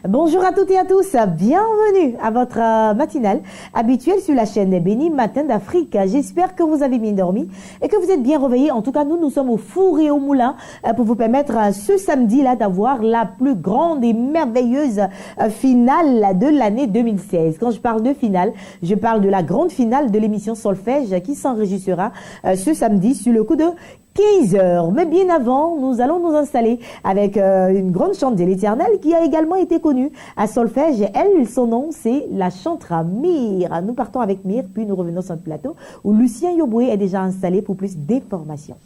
Bonjour à toutes et à tous, bienvenue à votre matinale habituelle sur la chaîne des Bénis Matin d'Afrique. J'espère que vous avez bien dormi et que vous êtes bien réveillés. En tout cas, nous sommes au four et au moulin pour vous permettre ce samedi-là d'avoir la plus grande et merveilleuse finale de l'année 2016. Quand je parle de finale, je parle de la grande finale de l'émission Solfège qui s'enregistrera ce samedi sur le coup de 15 heures. Mais bien avant, nous allons nous installer avec une grande chante de l'Éternel qui a également été connue à Solfège. Elle, son nom, c'est la chanteuse Myr. Nous partons avec Myr, puis nous revenons sur le plateau où Lucien Yoboué est déjà installé pour plus d'informations.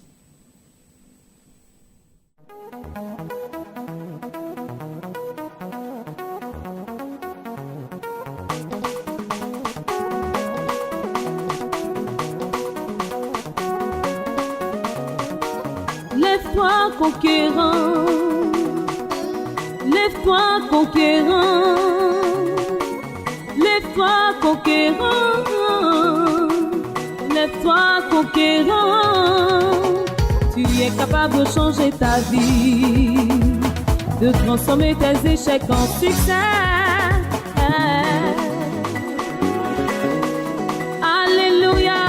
Lève-toi conquérant, lève-toi conquérant, lève-toi conquérant, lève-toi conquérant. Tu es capable de changer ta vie, de transformer tes échecs en succès. Alléluia.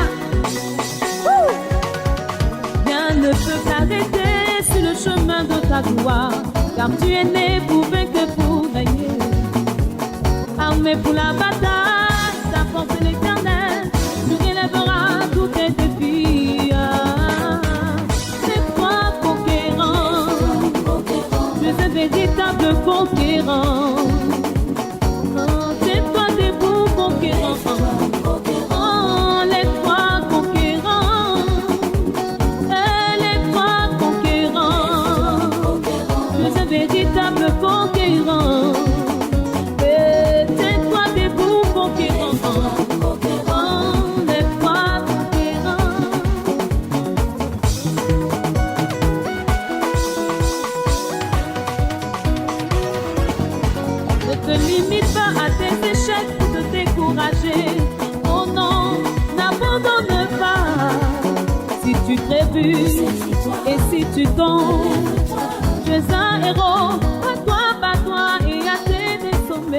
Rien ne peut t'arrêter sur le chemin de ta gloire, car tu es né pour vaincre, pour régner. Armé pour la bataille, ta force est l'Éternel, tu relèveras tous tes défis. C'est toi conquérant, tu es un véritable conquérant. C'est toi debout conquérant. Véritable conquérant, et tiens-toi debout conquérant, lève-toi conquérant. Ne te limite pas à tes échecs pour te décourager. Oh non, n'abandonne pas. Si tu trébuches et si tu tombes, tu es un héros, bats-toi et atteins des sommets.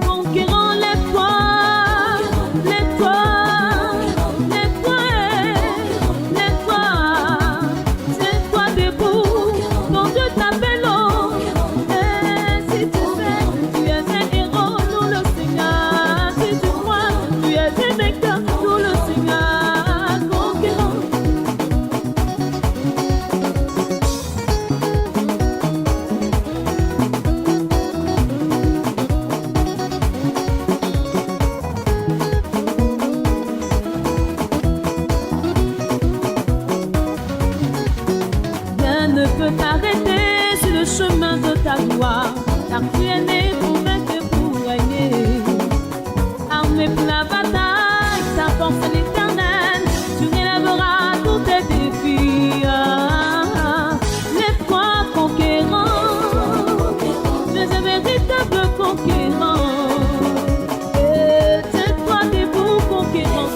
Conquérant, lève-toi, lève-toi, lève-toi, lève-toi, tiens-toi debout, ton Dieu t'appelle. T'arrêter sur le chemin de ta gloire, car tu es né pour vaincre, pour régner. Armé pour la bataille, ta force est l'Éternel, tu relèveras tous tes défis. Lève-toi conquérant, tu es un véritable conquérant. Et tiens-toi debout conquérant.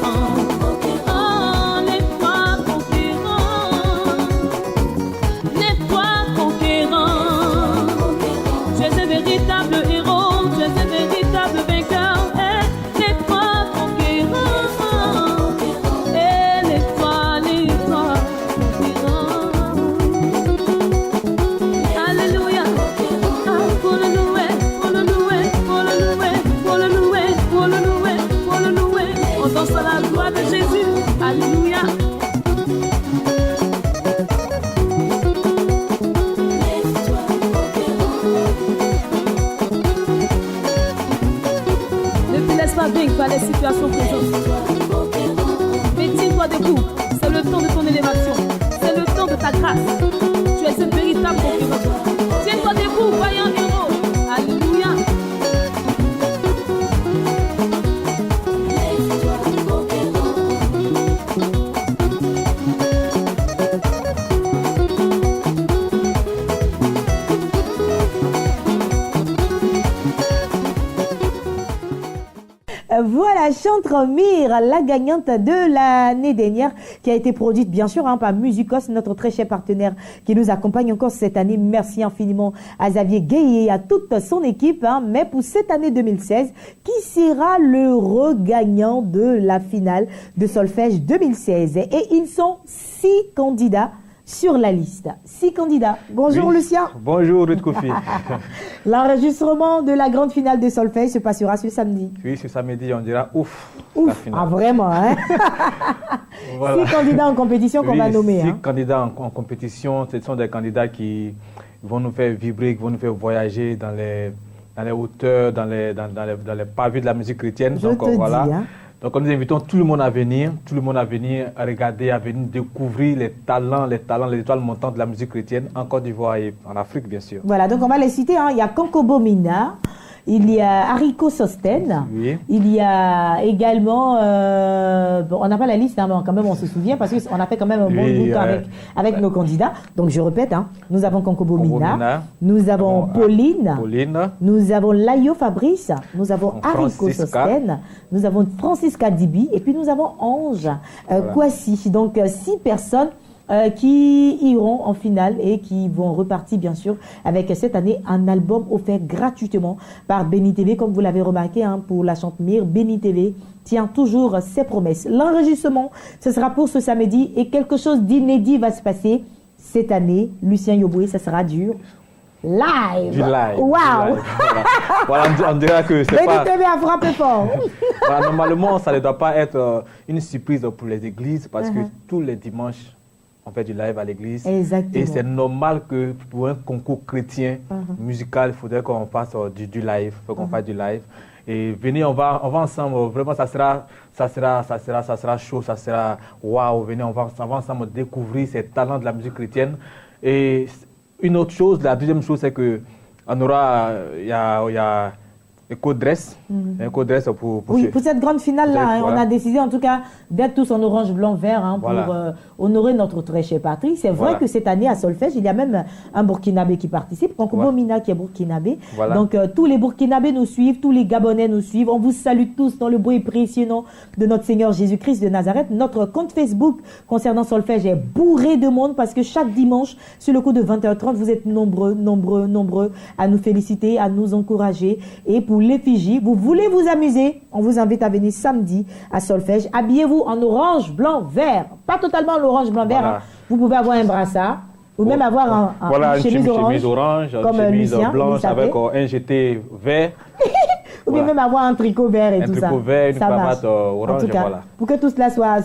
Véritable héros, tu es un véritable vainqueur. Lève-toi conquérant, et lève-toi, lève-toi conquérant. Alléluia, pour le louer, pour le louer, pour le louer, pour le louer, pour le louer, pour le louer. On danse à la gloire de Jésus. Alléluia. Pas vaincre les situations présentes. Mais tiens-toi debout, c'est le temps de ton élévation, c'est le temps de ta grâce. Tu es un véritable conquérant. Tiens-toi debout, voyant héros. Alléluia. Voilà, Chantremire, la gagnante de l'année dernière, qui a été produite bien sûr par Musicos, notre très cher partenaire qui nous accompagne encore cette année. Merci infiniment à Xavier Gueye et à toute son équipe. Mais pour cette année 2016, qui sera le regagnant de la finale de Solfège 2016? Et ils sont 6 candidats sur la liste. 6 candidats. Bonjour oui. Lucien. Bonjour Ruth Kofi. L'enregistrement de la grande finale de Solfège se passera ce samedi. Oui, ce samedi, on dira ouf. Ouf, ah vraiment, hein. Voilà. 6 candidats en compétition qu'on va nommer. 6 candidats en compétition, ce sont des candidats qui vont nous faire vibrer, qui vont nous faire voyager dans les hauteurs, dans les pavés de la musique chrétienne. Je te dis, hein. Donc, nous invitons tout le monde à venir, à regarder, à venir découvrir les talents, les étoiles montantes de la musique chrétienne en Côte d'Ivoire et en Afrique, bien sûr. Voilà, donc on va les citer. Il y a Kankobo Mina, il y a Haricot Sosten, oui. Il y a également, on n'a pas la liste, mais quand même on se souvient parce qu'on a fait quand même un bon bout de temps avec nos candidats. Donc je répète, nous avons Kankobo Mina, nous avons Pauline, nous avons Layo Fabrice, nous avons Haricot Sosten, nous avons Francisca Dibi et puis nous avons Ange Kwasi. Donc 6 personnes qui iront en finale et qui vont repartir bien sûr avec cette année un album offert gratuitement par Béni TV. Comme vous l'avez remarqué pour la Chantemire, Béni TV tient toujours ses promesses. L'enregistrement, ce sera pour ce samedi et quelque chose d'inédit va se passer cette année. Lucien Yoboué, ça sera dur. Live. Du live. Wow. Voilà, on dirait que c'est pas... Béni TV a frappé fort. Voilà, normalement, ça ne doit pas être une surprise pour les églises parce que tous les dimanches, on fait du live à l'église. Exactement. Et c'est normal que pour un concours chrétien musical, il faudrait qu'on fasse du live. Il faut qu'on fasse du live. Et venez, on va ensemble. Vraiment, ça sera chaud, ça sera waouh. Venez, on va ensemble découvrir ces talents de la musique chrétienne. Et une autre chose, la deuxième chose, c'est que on aura, il y a Éco-Dress, Éco-Dress pour cette grande finale-là, voilà. On a décidé en tout cas d'être tous en orange, blanc, vert pour honorer notre très cher patrie. C'est vrai que cette année à Solfège, il y a même un Burkinabé qui participe, Kankobo Mina qui est Burkinabé. Donc tous les Burkinabés nous suivent, tous les Gabonais nous suivent. On vous salue tous dans le beau et précieux nom de notre Seigneur Jésus-Christ de Nazareth. Notre compte Facebook concernant Solfège est bourré de monde parce que chaque dimanche, sur le coup de 20h30, vous êtes nombreux à nous féliciter, à nous encourager. Et pour l'effigie, vous voulez vous amuser, on vous invite à venir samedi à Solfège. Habillez-vous en orange, blanc, vert. Pas totalement l'orange, blanc, vert. Vous pouvez avoir un brassard ou même avoir une chemise orange, comme une chemise blanche avec un GT vert. Ou bien même avoir un tricot vert et tout ça. Un tricot vert, une cravate orange, en tout cas, pour que tout cela soit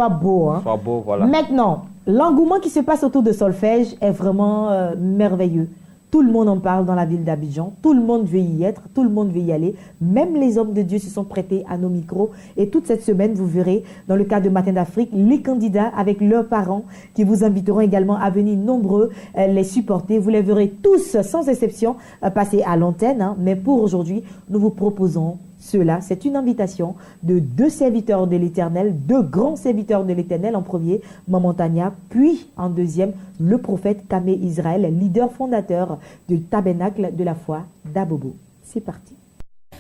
beau. Soit beau, voilà. Maintenant, l'engouement qui se passe autour de Solfège est vraiment merveilleux. Tout le monde en parle dans la ville d'Abidjan. Tout le monde veut y être. Tout le monde veut y aller. Même les hommes de Dieu se sont prêtés à nos micros. Et toute cette semaine, vous verrez, dans le cadre de Matin d'Afrique, les candidats avec leurs parents qui vous inviteront également à venir nombreux les supporter. Vous les verrez tous, sans exception, passer à l'antenne. Mais pour aujourd'hui, nous vous proposons cela. C'est une invitation de 2 serviteurs de l'Éternel, 2 grands serviteurs de l'Éternel. En premier, Maman Tania, puis en deuxième, le prophète Kamé Israël, leader fondateur du tabernacle de la foi d'Abobo. C'est parti.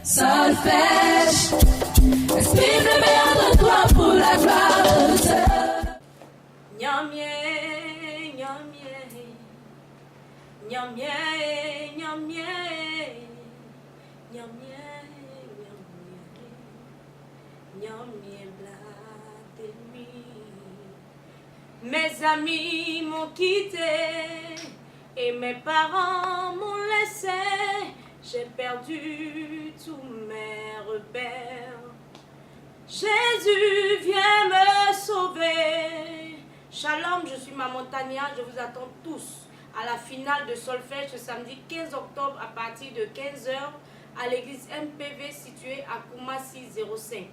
Solfège, esprit de toi pour la gloire de Dieu. Nyamie, nyamie, nyamie, nyamie, nyamie. Mes amis m'ont quitté et mes parents m'ont laissé. J'ai perdu tous mes repères. Jésus, viens me sauver. Shalom, je suis Maman Tania. Je vous attends tous à la finale de Solfège ce samedi 15 octobre à partir de 15h à l'église MPV située à Koumassi 05.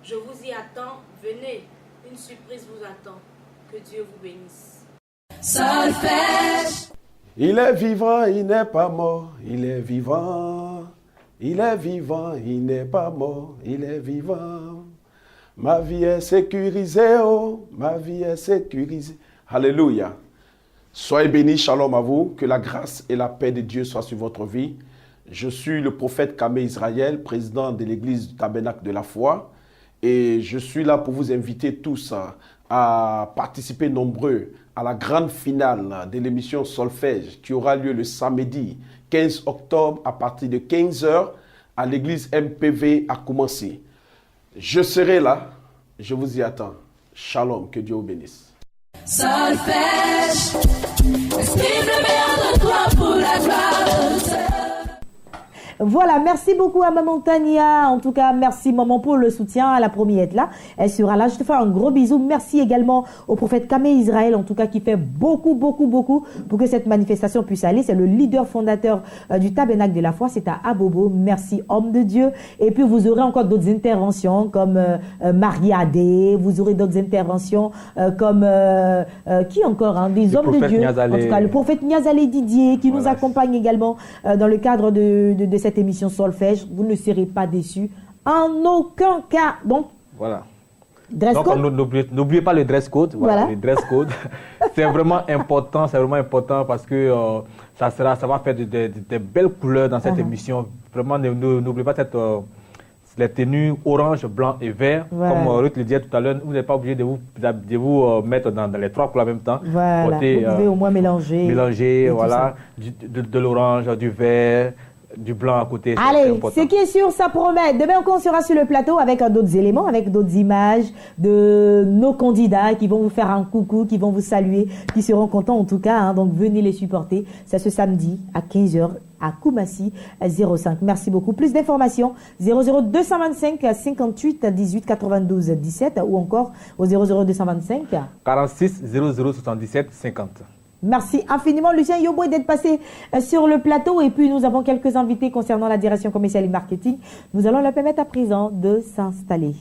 Je vous y attends, venez, une surprise vous attend. Que Dieu vous bénisse. Solfège. Il est vivant, il n'est pas mort, il est vivant. Il est vivant, il n'est pas mort, il est vivant. Ma vie est sécurisée, oh, ma vie est sécurisée. Alléluia. Soyez bénis, shalom à vous, que la grâce et la paix de Dieu soient sur votre vie. Je suis le prophète Kamé Israël, président de l'église du Tabernacle de la Foi. Et je suis là pour vous inviter tous à participer nombreux à la grande finale de l'émission Solfège qui aura lieu le samedi 15 octobre à partir de 15h à l'église MPV à Koumassi. Je serai là, je vous y attends. Shalom, que Dieu vous bénisse. Solfège, exprime-le de toi pour la gloire. Voilà, merci beaucoup à Maman Tania. En tout cas, merci Maman pour le soutien. Elle a promis d'être là. Elle sera là. Je te fais un gros bisou. Merci également au prophète Kamé Israël, en tout cas, qui fait beaucoup pour que cette manifestation puisse aller. C'est le leader fondateur du Tabernacle de la Foi. C'est à Abobo. Merci, homme de Dieu. Et puis, vous aurez encore d'autres interventions comme Marie Adé. Vous aurez d'autres interventions comme qui encore hein, des hommes de Dieu. Niazale. En tout cas, le prophète Niazale Didier qui nous accompagne également dans le cadre de cette émission Solfège. Vous ne serez pas déçus en aucun cas. Donc, voilà. Dress Donc, code. n'oubliez pas le dress code. Voilà. Le dress code. C'est vraiment important parce que ça va faire de belles couleurs dans cette émission. Vraiment, n'oubliez pas les tenues orange, blanc et vert. Comme Ruth le disait tout à l'heure, vous n'êtes pas obligé de vous mettre dans les trois couleurs en même temps. Voilà. Vous pouvez au moins mélanger. Mélanger, voilà. De l'orange, du vert, du blanc à côté. Allez, ce qui est sûr, ça promet. Demain, on sera sur le plateau avec d'autres éléments, avec d'autres images de nos candidats qui vont vous faire un coucou, qui vont vous saluer, qui seront contents en tout cas. Hein, donc, venez les supporter. C'est ce samedi à 15h à Koumassi 05. Merci beaucoup. Plus d'informations 00225 58 18 92 17 ou encore au 00225 46 00 77 50. Merci infiniment, Lucien Yoboy, d'être passé sur le plateau. Et puis, nous avons quelques invités concernant la direction commerciale et marketing. Nous allons leur permettre à présent de s'installer.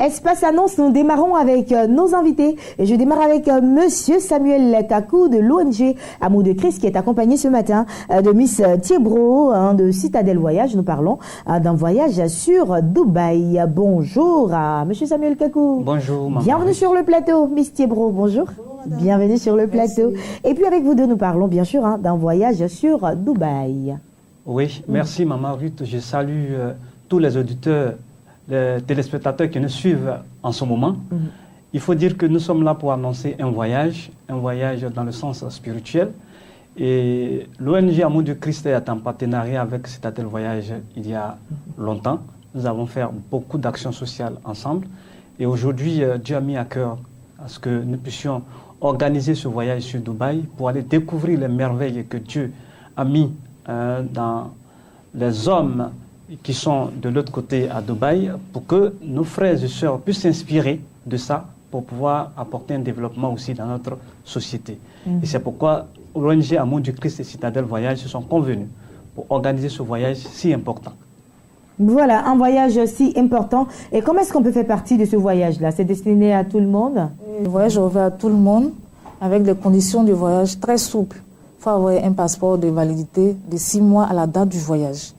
Espace annonce, nous démarrons avec nos invités. Et je démarre avec Monsieur Samuel Kakou de l'ONG Amour de Christ qui est accompagné ce matin de Miss Thiebro de Citadel Voyage. Nous parlons d'un voyage sur Dubaï. Bonjour à Monsieur Samuel Kakou. Bonjour. Maman. Bienvenue sur le plateau. Miss Thiebro, bonjour. Bonjour bienvenue sur le plateau. Merci. Et puis avec vous deux, nous parlons bien sûr d'un voyage sur Dubaï. Oui, merci Maman Ruth. Je salue tous les auditeurs, les téléspectateurs qui nous suivent en ce moment. Il faut dire que nous sommes là pour annoncer un voyage dans le sens spirituel. Et l'ONG Amour du Christ est en partenariat avec Citadel Voyage il y a longtemps. Nous avons fait beaucoup d'actions sociales ensemble. Et aujourd'hui, Dieu a mis à cœur à ce que nous puissions organiser ce voyage sur Dubaï pour aller découvrir les merveilles que Dieu a mis dans les hommes qui sont de l'autre côté à Dubaï, pour que nos frères et sœurs puissent s'inspirer de ça pour pouvoir apporter un développement aussi dans notre société. Et c'est pourquoi l'ONG Amour du Christ et Citadel Voyage se sont convenus pour organiser ce voyage si important. Voilà, un voyage si important. Et comment est-ce qu'on peut faire partie de ce voyage-là? C'est destiné à tout le monde? Le voyage est ouvert à tout le monde avec des conditions de voyage très souples. Il faut avoir un passeport de validité de 6 mois à la date du voyage.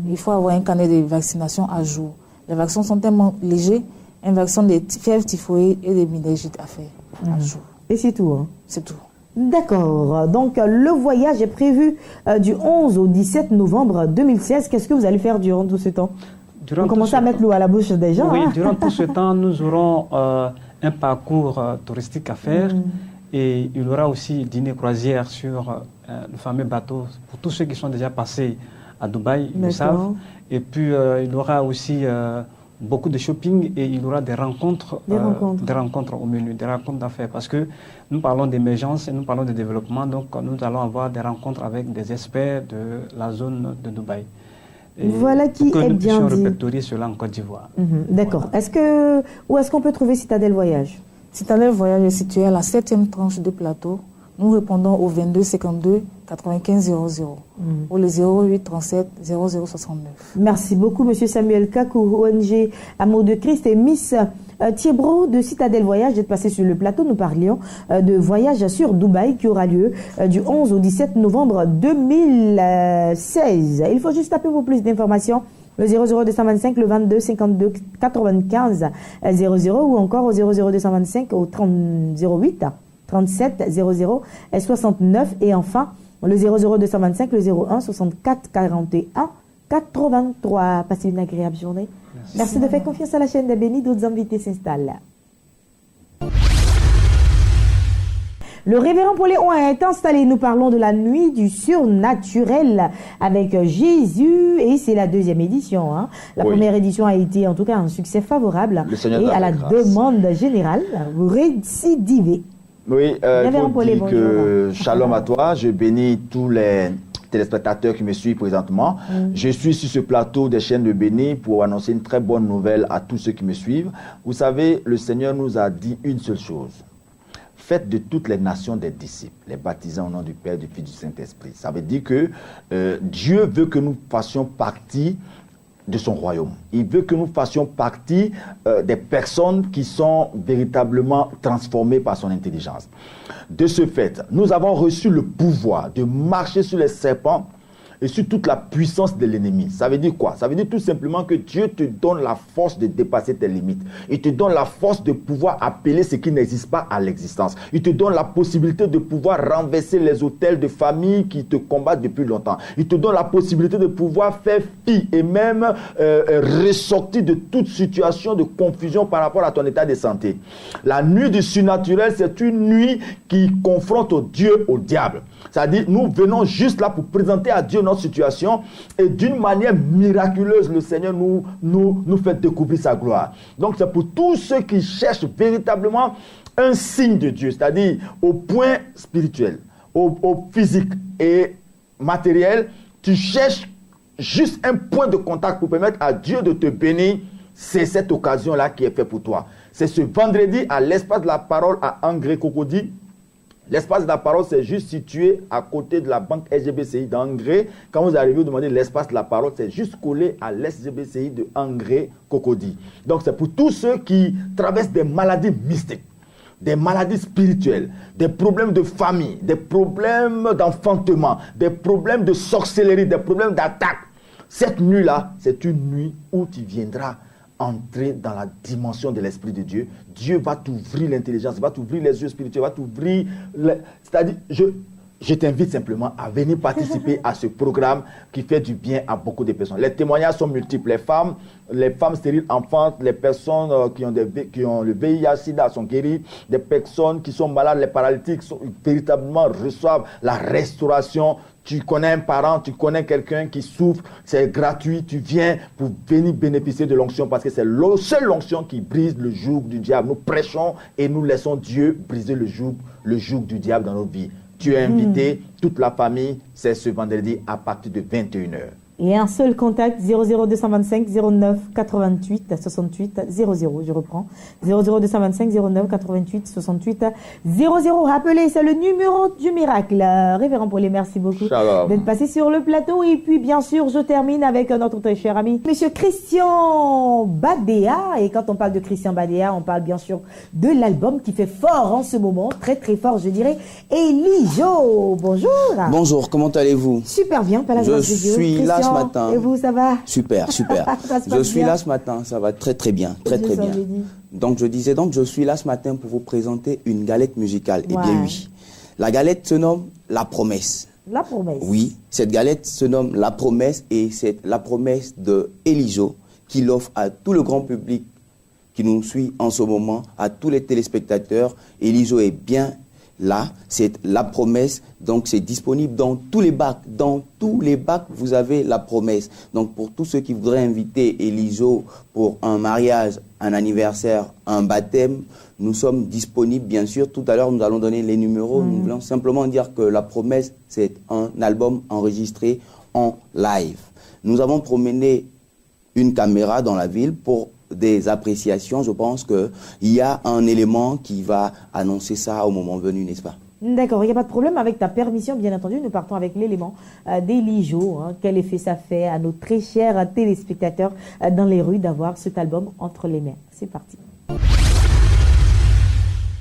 Il faut avoir un carnet de vaccination à jour. Les vaccins sont tellement légers, un vaccin de fièvre typhoïde et de méningite à faire à jour. Et c'est tout, hein? C'est tout. D'accord. Donc, le voyage est prévu du 11 au 17 novembre 2016. Qu'est-ce que vous allez faire durant tout ce temps? On commence à mettre l'eau à la bouche déjà. Oui, hein? durant tout ce temps, nous aurons un parcours touristique à faire. Et il y aura aussi dîner croisière sur le fameux bateau. Pour tous ceux qui sont déjà passés à Dubaï, ils le savent. Et puis, il y aura aussi beaucoup de shopping et il y aura des rencontres au menu, des rencontres d'affaires. Parce que nous parlons d'émergence et nous parlons de développement. Donc, nous allons avoir des rencontres avec des experts de la zone de Dubaï. Et voilà qui pour que est nous bien puissions dit. répertorier cela en Côte d'Ivoire. D'accord. Voilà. Où est-ce qu'on peut trouver Citadel Voyage? Citadel Voyage est situé à la 7e tranche de plateau. Nous répondons au 22 52 95 00 ou le 08 37 00 69. Merci beaucoup, Monsieur Samuel Kakou, ONG Amour de Christ, et Miss Thiebro de Citadel Voyage d'être passé sur le plateau. Nous parlions de voyage sur Dubaï qui aura lieu du 11 au 17 novembre 2016. Il faut juste taper pour plus d'informations. Le 00225, le 22 52 95 00 ou encore au 00225 au 30 08 37 00 et 69. Et enfin, le 00225, le 01 64 41 83. Passez une agréable journée. Merci de faire confiance à la chaîne des bénis. D'autres invités s'installent. Le révérend Pauléon est installé. Nous parlons de la nuit du surnaturel avec Jésus et c'est la deuxième édition. Hein. La première édition a été en tout cas un succès favorable. Et à la demande générale, vous récidivez. Oui, il faut dire que shalom à toi. Je bénis tous les téléspectateurs qui me suivent présentement. Je suis sur ce plateau des chaînes de béni pour annoncer une très bonne nouvelle à tous ceux qui me suivent. Vous savez, le Seigneur nous a dit une seule chose. Faites de toutes les nations des disciples, les baptisant au nom du Père, du Fils, du Saint-Esprit. Ça veut dire que Dieu veut que nous fassions partie de son royaume. Il veut que nous fassions partie des personnes qui sont véritablement transformées par son intelligence. De ce fait, nous avons reçu le pouvoir de marcher sur les serpents et sur toute la puissance de l'ennemi. Ça veut dire quoi? Ça veut dire tout simplement que Dieu te donne la force de dépasser tes limites. Il te donne la force de pouvoir appeler ce qui n'existe pas à l'existence. Il te donne la possibilité de pouvoir renverser les autels de famille qui te combattent depuis longtemps. Il te donne la possibilité de pouvoir faire fi et même ressortir de toute situation de confusion par rapport à ton état de santé. La nuit du surnaturel, c'est une nuit qui confronte Dieu au diable. C'est-à-dire, nous venons juste là pour présenter à Dieu notre situation et d'une manière miraculeuse, le Seigneur nous fait découvrir sa gloire. Donc, c'est pour tous ceux qui cherchent véritablement un signe de Dieu, c'est-à-dire au point spirituel, au physique et matériel, tu cherches juste un point de contact pour permettre à Dieu de te bénir. C'est cette occasion-là qui est faite pour toi. C'est ce vendredi à l'espace de la parole à Angré-Cocody. L'espace de la parole, c'est juste situé à côté de la banque SGBCI d'Angré. Quand vous arrivez, vous demandez l'espace de la parole, c'est juste collé à l'SGBCI de Angré-Cocody. Donc, c'est pour tous ceux qui traversent des maladies mystiques, des maladies spirituelles, des problèmes de famille, des problèmes d'enfantement, des problèmes de sorcellerie, des problèmes d'attaque. Cette nuit-là, c'est une nuit où tu viendras entrer dans la dimension de l'Esprit de Dieu. Dieu va t'ouvrir l'intelligence, va t'ouvrir les yeux spirituels, va t'ouvrir... C'est-à-dire, je t'invite simplement à venir participer à ce programme qui fait du bien à beaucoup de personnes. Les témoignages sont multiples. Les femmes stériles enfantent, les personnes qui ont le VIH-Sida sont guéries, des personnes qui sont malades, les paralytiques véritablement reçoivent la restauration. Tu connais un parent, tu connais quelqu'un qui souffre, c'est gratuit, tu viens pour venir bénéficier de l'onction parce que c'est la seule onction qui brise le joug du diable. Nous prêchons et nous laissons Dieu briser le joug du diable dans nos vies. Tu es invité, toute la famille, c'est ce vendredi à partir de 21h. Et un seul contact, 00225 09 88 68 00. Je reprends. 00225 09 88 68 00. Rappelez, c'est le numéro du miracle. Révérend Paulet, merci beaucoup d'être passé sur le plateau. Et puis, bien sûr, je termine avec notre très cher ami, Monsieur Christian Badea. Et quand on parle de Christian Badea, on parle bien sûr de l'album qui fait fort en ce moment. Très, très fort, je dirais. Elijo, bonjour. Bonjour, comment allez-vous? Super bien, par la grâce de Dieu. Je suis là ce matin. Et vous, ça va? Super, super. Je suis là ce matin, ça va très très bien, très très bien. Donc je suis là ce matin pour vous présenter une galette musicale. Eh bien oui, la galette se nomme La Promesse. La Promesse. Oui, cette galette se nomme La Promesse et c'est la promesse de Elijo qui l'offre à tout le grand public qui nous suit en ce moment, à tous les téléspectateurs. Elijo est bien là, c'est La Promesse, donc c'est disponible dans tous les bacs. Dans tous les bacs, vous avez La Promesse. Donc pour tous ceux qui voudraient inviter Elijo pour un mariage, un anniversaire, un baptême, nous sommes disponibles, bien sûr. Tout à l'heure, nous allons donner les numéros. Nous voulons simplement dire que La Promesse, c'est un album enregistré en live. Nous avons promené une caméra dans la ville pour des appréciations. Je pense qu'il y a un élément qui va annoncer ça au moment venu, n'est-ce pas? D'accord, il n'y a pas de problème. Avec ta permission, bien entendu, nous partons avec l'élément d'Elijo. Quel effet ça fait à nos très chers téléspectateurs dans les rues d'avoir cet album entre les mains. C'est parti.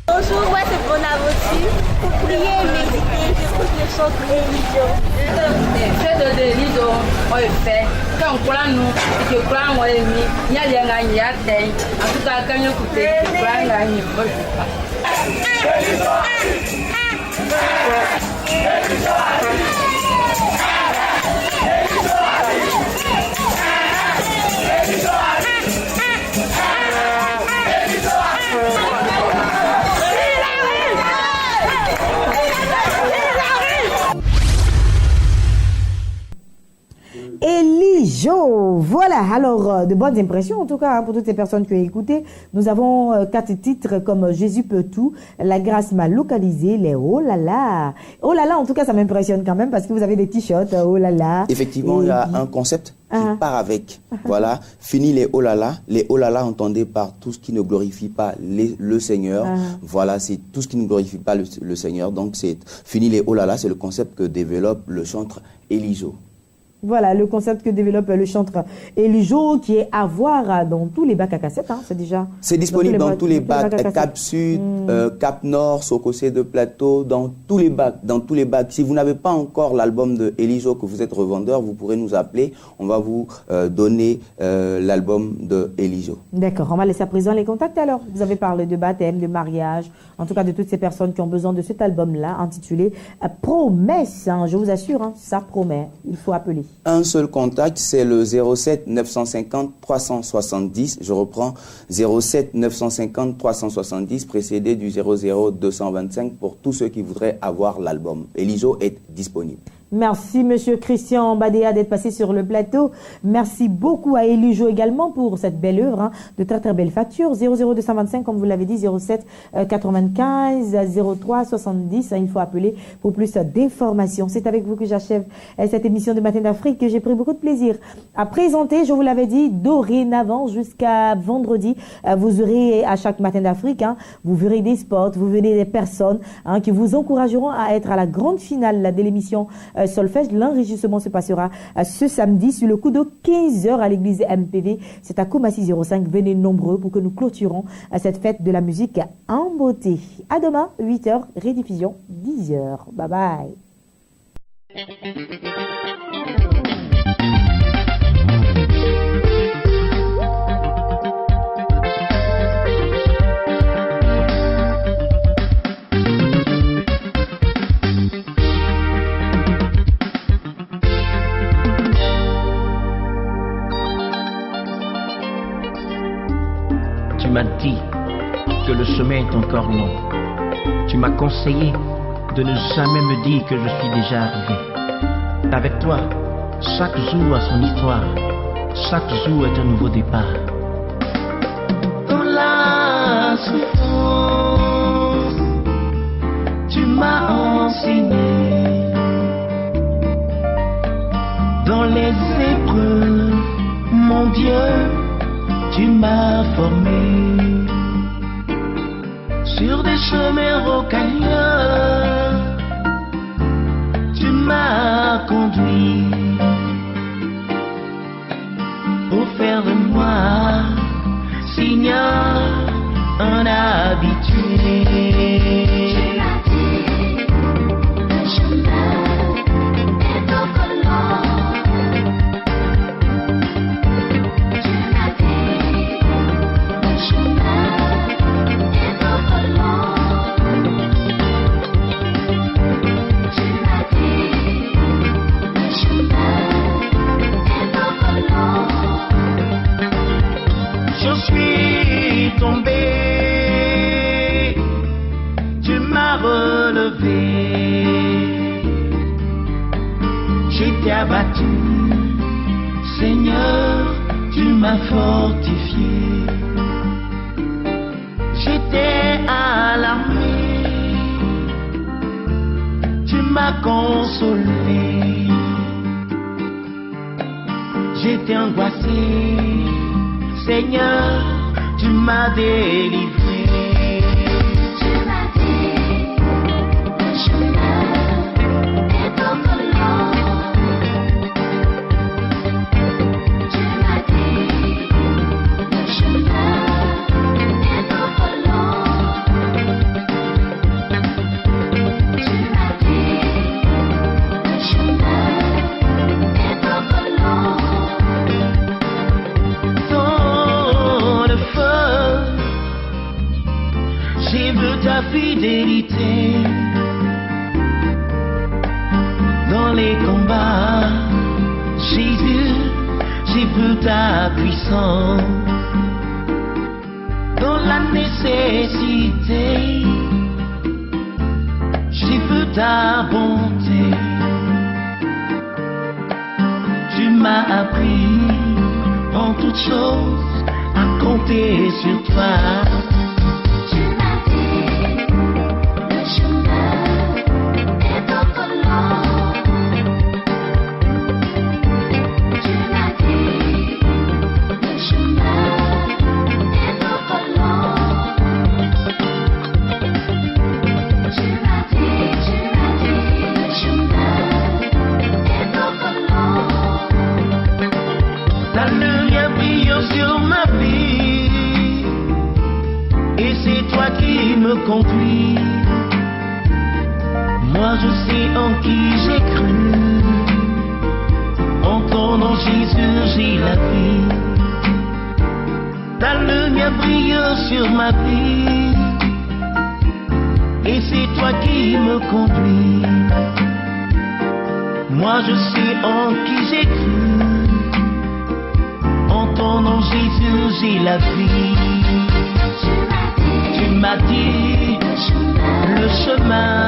Bonjour, moi c'est Bonaventure. Pour prier et méditer, j'écoute le chant d'Elijo. C'est de Elijo, on le fait. Quand on croit nous, et que croit on est mis, il y a des gens qui ont en tout cas, quand on écoute, on croit on est mis. Elijo, voilà, alors de bonnes impressions en tout cas pour toutes ces personnes qui ont écouté. Nous avons 4 titres comme Jésus peut tout, La grâce m'a localisé, les oh là là. Oh là là, en tout cas ça m'impressionne quand même parce que vous avez des t-shirts, oh là là. Effectivement, il y a un concept qui part avec. Voilà, fini les oh là là. Les oh là là entendez par tout ce qui ne glorifie pas le Seigneur. Voilà, c'est tout ce qui ne glorifie pas le Seigneur. Donc c'est fini les oh là là, c'est le concept que développe le chantre Elijo. Voilà, le concept que développe le chantre Elijo qui est à voir dans tous les bacs à cassette, hein, c'est déjà... C'est disponible dans tous les bacs, Cap Sud, Cap Nord, Sococé de Plateau, dans tous les bacs, Si vous n'avez pas encore l'album de Elijo, que vous êtes revendeur, vous pourrez nous appeler, on va vous donner l'album de Elijo. D'accord, on va laisser à présent les contacts alors. Vous avez parlé de baptême, de mariage, en tout cas de toutes ces personnes qui ont besoin de cet album-là, intitulé Promesse, hein, je vous assure, hein, ça promet, il faut appeler. Un seul contact, c'est le 07 950 370. Je reprends 07 950 370, précédé du 00 225 pour tous ceux qui voudraient avoir l'album. Elijo est disponible. Merci, Monsieur Christian Badea, d'être passé sur le plateau. Merci beaucoup à Elijo également pour cette belle œuvre, hein, de très très belle facture. 00225, comme vous l'avez dit, 07 95 03 70. Hein, il faut appeler pour plus d'informations. C'est avec vous que j'achève cette émission de Matin d'Afrique que j'ai pris beaucoup de plaisir à présenter. Je vous l'avais dit, dorénavant jusqu'à vendredi, vous aurez à chaque Matin d'Afrique, hein, vous verrez des spots, vous verrez des personnes, hein, qui vous encourageront à être à la grande finale là, de l'émission Solfège. L'enregistrement se passera ce samedi sur le coup de 15h à l'église MPV. C'est à Koumassi 05. Venez nombreux pour que nous clôturons cette fête de la musique en beauté. À demain, 8h, rediffusion 10h. Bye bye. Tu m'as dit que le chemin est encore long. Tu m'as conseillé de ne jamais me dire que je suis déjà arrivé. Avec toi, chaque jour a son histoire. Chaque jour est un nouveau départ. Dans la souffrance, tu m'as enseigné. Dans les épreuves, mon Dieu, tu m'as formé. Sur des chemins rocailleux, tu m'as conduit pour faire de moi, Seigneur, un habitué. J'étais abattu, Seigneur, tu m'as fortifié. J'étais alarmé, tu m'as consolé. J'étais angoissé, Seigneur, tu m'as délivré. j'ai vu ta fidélité dans les combats. Jésus, j'ai vu ta puissance dans la nécessité. J'ai vu ta bonté. Tu m'as appris en toutes choses à compter sur toi. Tu m'as dit le chemin est encore long. Tu m'as dit le chemin est encore long. Tu m'as dit le chemin est encore long. Ta lumière brille sur ma vie, et c'est toi qui me conduis. Moi je sais en qui j'ai cru, en ton nom Jésus j'ai la vie. Ta lumière brille sur ma vie, et c'est toi qui me conduis. Moi je sais en qui j'ai cru, en ton nom Jésus j'ai la vie. Tu m'as dit le chemin